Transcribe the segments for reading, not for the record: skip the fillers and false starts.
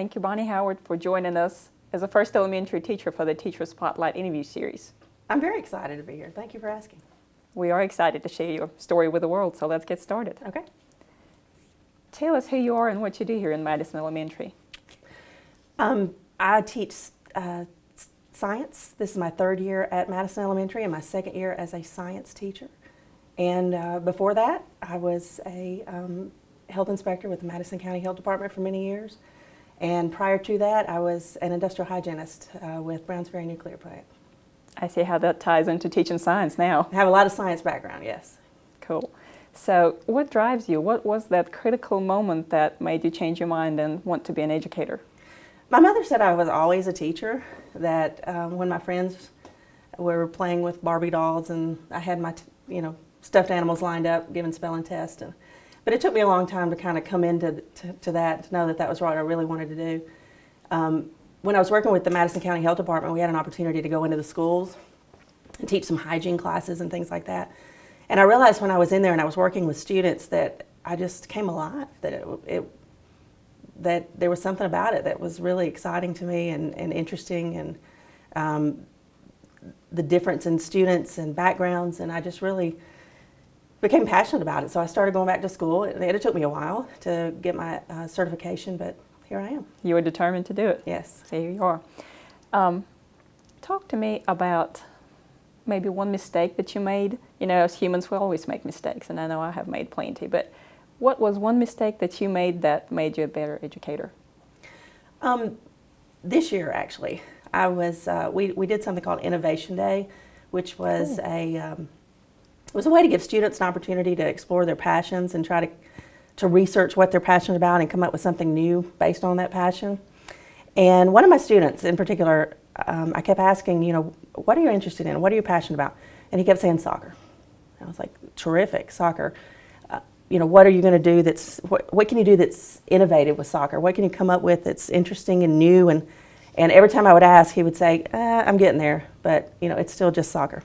Thank you, Bonnie Howard, for joining us as a first elementary teacher for the Teacher Spotlight interview series. I'm very excited to be here. Thank you for asking. We are excited to share your story with the world, so let's get started. Okay. Tell us who you are and what you do here in Madison Elementary. I teach science. This is my third year at Madison Elementary and my second year as a science teacher. And before that, I was a health inspector with the Madison County Health Department for many years. And prior to that, I was an industrial hygienist with Browns Ferry Nuclear Plant. I see how that ties into teaching science now. I have a lot of science background, yes. Cool. So what drives you? What was that critical moment that made you change your mind and want to be an educator? My mother said I was always a teacher, that when my friends were playing with Barbie dolls and I had my stuffed animals lined up, giving spelling tests. But it took me a long time to kind of come into that, to know that that was what I really wanted to do. When I was working with the Madison County Health Department, we had an opportunity to go into the schools and teach some hygiene classes and things like that. And I realized when I was in there and I was working with students that I just came alive, that that there was something about it that was really exciting to me and interesting, and the difference in students and backgrounds, and I just really became passionate about it. So I started going back to school. It took me a while to get my certification, but here I am. You were determined to do it. Yes. So here you are. Talk to me about maybe one mistake that you made. You know, as humans, we always make mistakes, and I know I have made plenty, but what was one mistake that you made that made you a better educator? This year, actually, I was. We did something called Innovation Day, which was it was a way to give students an opportunity to explore their passions and try to research what they're passionate about and come up with something new based on that passion. And one of my students in particular, I kept asking, what are you interested in? What are you passionate about? And he kept saying soccer. I was like, terrific, soccer. What are you going to do what can you do that's innovative with soccer? What can you come up with that's interesting and new? And every time I would ask, he would say, I'm getting there, but it's still just soccer.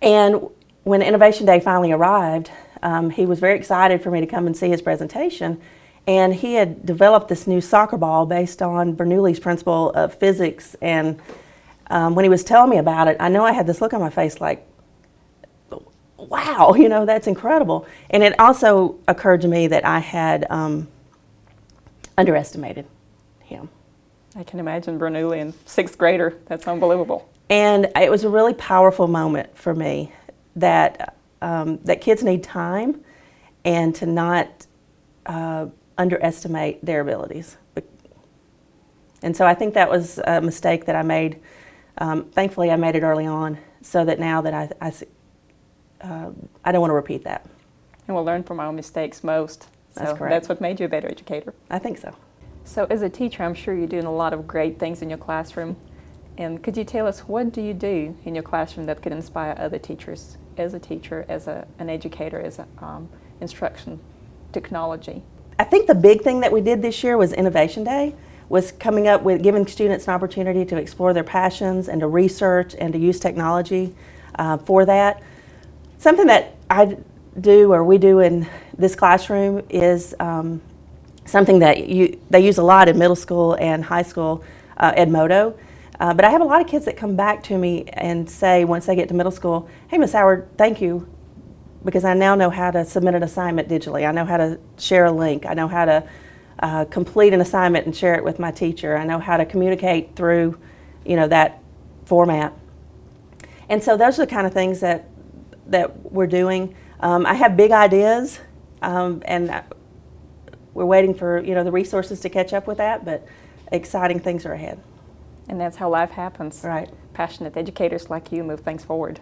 And when Innovation Day finally arrived, he was very excited for me to come and see his presentation. And he had developed this new soccer ball based on Bernoulli's principle of physics. And when he was telling me about it, I know I had this look on my face like, wow, that's incredible. And it also occurred to me that I had underestimated him. I can imagine Bernoulli in sixth grader. That's unbelievable. And it was a really powerful moment for me that kids need time and to not underestimate their abilities. And so I think that was a mistake that I made. Thankfully, I made it early on, so that now that I don't want to repeat that. And we'll learn from our mistakes most. That's correct. That's what made you a better educator. I think so. So as a teacher, I'm sure you're doing a lot of great things in your classroom. And could you tell us, what do you do in your classroom that could inspire other teachers, as a teacher, as an educator, as instruction technology? I think the big thing that we did this year was Innovation Day, was coming up with giving students an opportunity to explore their passions and to research and to use technology for that. Something that I do, or we do in this classroom, is something that they use a lot in middle school and high school, Edmodo. But I have a lot of kids that come back to me and say, once they get to middle school, hey, Miss Howard, thank you, because I now know how to submit an assignment digitally. I know how to share a link. I know how to complete an assignment and share it with my teacher. I know how to communicate through, that format. And so those are the kind of things that we're doing. I have big ideas, and we're waiting for the resources to catch up with that, but exciting things are ahead. And that's how life happens. Right. Passionate educators like you move things forward.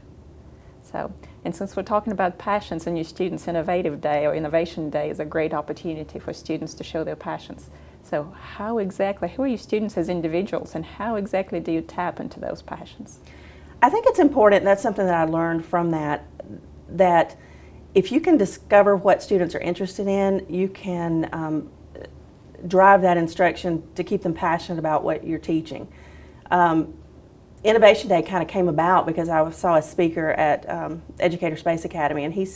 So, and since we're talking about passions, and your students' Innovative Day or Innovation Day is a great opportunity for students to show their passions. So who are your students as individuals, and how exactly do you tap into those passions? I think it's important, that's something that I learned from that if you can discover what students are interested in, you can drive that instruction to keep them passionate about what you're teaching. Innovation Day kind of came about because I saw a speaker at Educator Space Academy, and he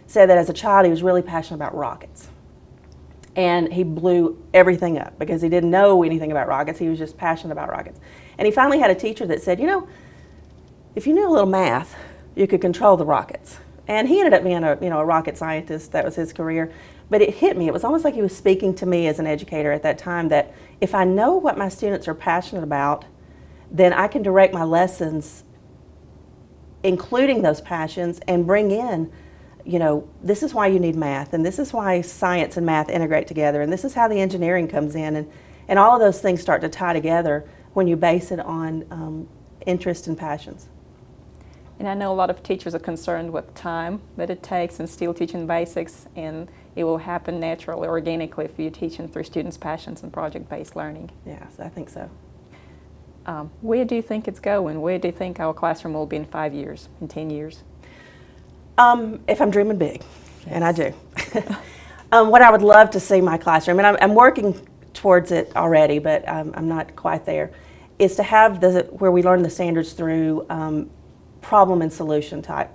said that as a child he was really passionate about rockets. And he blew everything up because he didn't know anything about rockets. He was just passionate about rockets. And he finally had a teacher that said, if you knew a little math, you could control the rockets. And he ended up being a rocket scientist. That was his career. But it hit me. It was almost like he was speaking to me as an educator at that time, that if I know what my students are passionate about, then I can direct my lessons including those passions and bring in, this is why you need math, and this is why science and math integrate together, and this is how the engineering comes in, and all of those things start to tie together when you base it on interest and passions. And I know a lot of teachers are concerned with time that it takes and still teaching basics, and it will happen naturally, organically, if you're teaching through students' passions and project-based learning. Yes, I think so. Where do you think it's going? Where do you think our classroom will be in 5 years, in 10 years? If I'm dreaming big, yes. And I do. What I would love to see my classroom, and I'm working towards it already, but I'm not quite there, is to have where we learn the standards through problem and solution type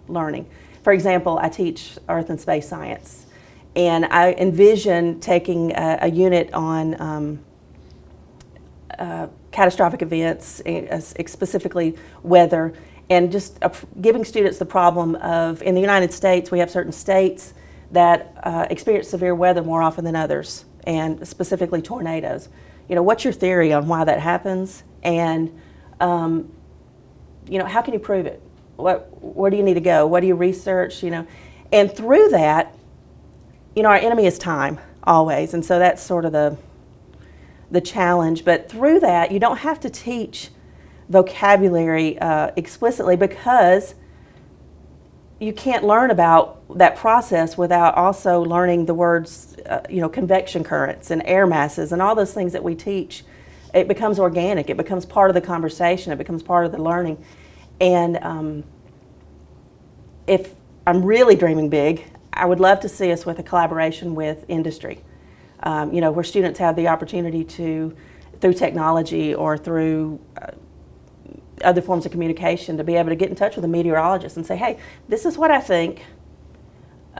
learning. For example, I teach earth and space science, and I envision taking a unit on catastrophic events, specifically weather, and just giving students the problem of, in the United States, we have certain states that experience severe weather more often than others, and specifically tornadoes. What's your theory on why that happens, and how can you prove it? Where do you need to go? What do you research? And through that, our enemy is time always, and so that's sort of the challenge. But through that, you don't have to teach vocabulary explicitly, because you can't learn about that process without also learning the words, convection currents and air masses and all those things that we teach. It becomes organic. It becomes part of the conversation. It becomes part of the learning. And if I'm really dreaming big, I would love to see us with a collaboration with industry. Where students have the opportunity to, through technology or through other forms of communication, to be able to get in touch with a meteorologist and say, hey, this is what I think.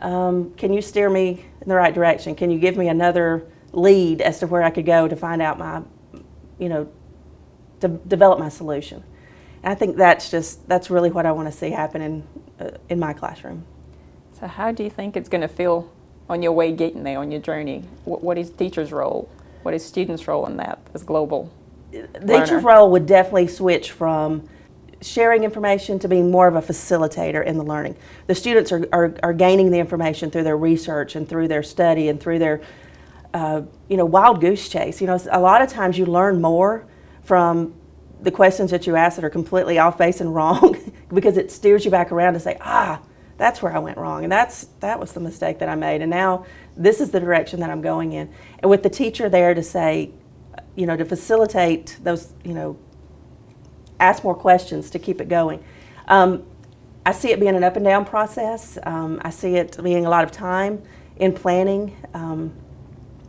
Can you steer me in the right direction? Can you give me another lead as to where I could go to find out to develop my solution? And I think that's really what I want to see happen in my classroom. So how do you think it's going to feel on your way getting there, on your journey? What is teacher's role? What is students' role in that as global learner? Teacher's role would definitely switch from sharing information to being more of a facilitator in the learning. The students are gaining the information through their research and through their study and through their wild goose chase. A lot of times you learn more from the questions that you ask that are completely off base and wrong because it steers you back around to say, that's where I went wrong, and that was the mistake that I made, and now this is the direction that I'm going in. And with the teacher there to say, to facilitate those, ask more questions to keep it going. I see it being an up and down process. I see it being a lot of time in planning,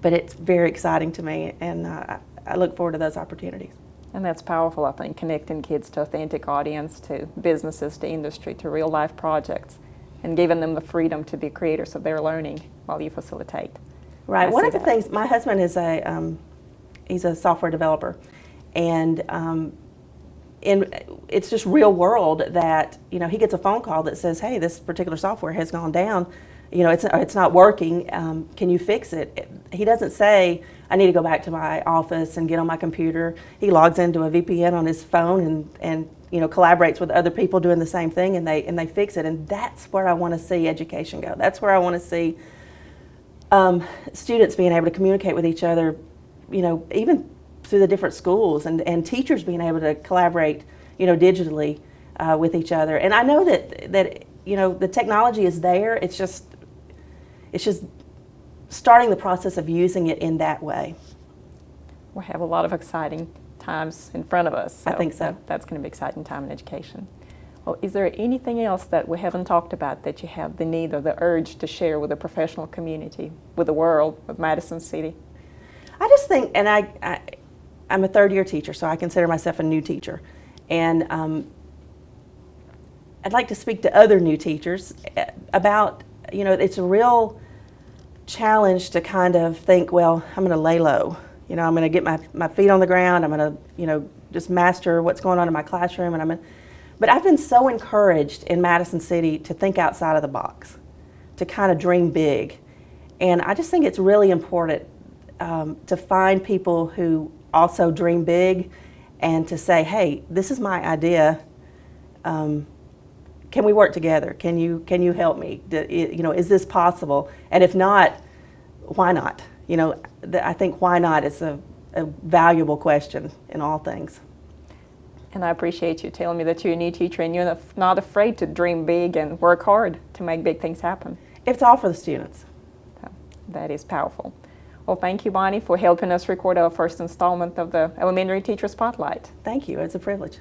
but it's very exciting to me, and I look forward to those opportunities. And that's powerful, I think, connecting kids to authentic audience, to businesses, to industry, to real life projects, and giving them the freedom to be creators of their learning while you facilitate. Right. One of the things, my husband is he's a software developer, and it's just real world that, he gets a phone call that says, hey, this particular software has gone down, it's not working, can you fix it? He doesn't say, I need to go back to my office and get on my computer. He logs into a VPN on his phone and collaborates with other people doing the same thing, and they fix it. And that's where I want to see education go. That's where I want to see students being able to communicate with each other, even through the different schools, and teachers being able to collaborate, digitally with each other. And I know that the technology is there. It's just starting the process of using it in that way. We have a lot of exciting times in front of us. I think so. That's going to be an exciting time in education. Well, is there anything else that we haven't talked about that you have the need or the urge to share with the professional community, with the world, with Madison City? I just think, and I'm a third-year teacher, so I consider myself a new teacher. And I'd like to speak to other new teachers about, it's a real challenged to kind of think, well, I'm going to lay low. You know, I'm going to get my feet on the ground. I'm going to, you know, just master what's going on in my classroom. But I've been so encouraged in Madison City to think outside of the box, to kind of dream big. And I just think it's really important to find people who also dream big and to say, hey, this is my idea. Can we work together? Can you help me? You know, is this possible? And if not, why not? You know, I think why not is a valuable question in all things. And I appreciate you telling me that you're a new teacher and you're not afraid to dream big and work hard to make big things happen. It's all for the students. So that is powerful. Well, thank you, Bonnie, for helping us record our first installment of the Elementary Teacher Spotlight. Thank you. It's a privilege.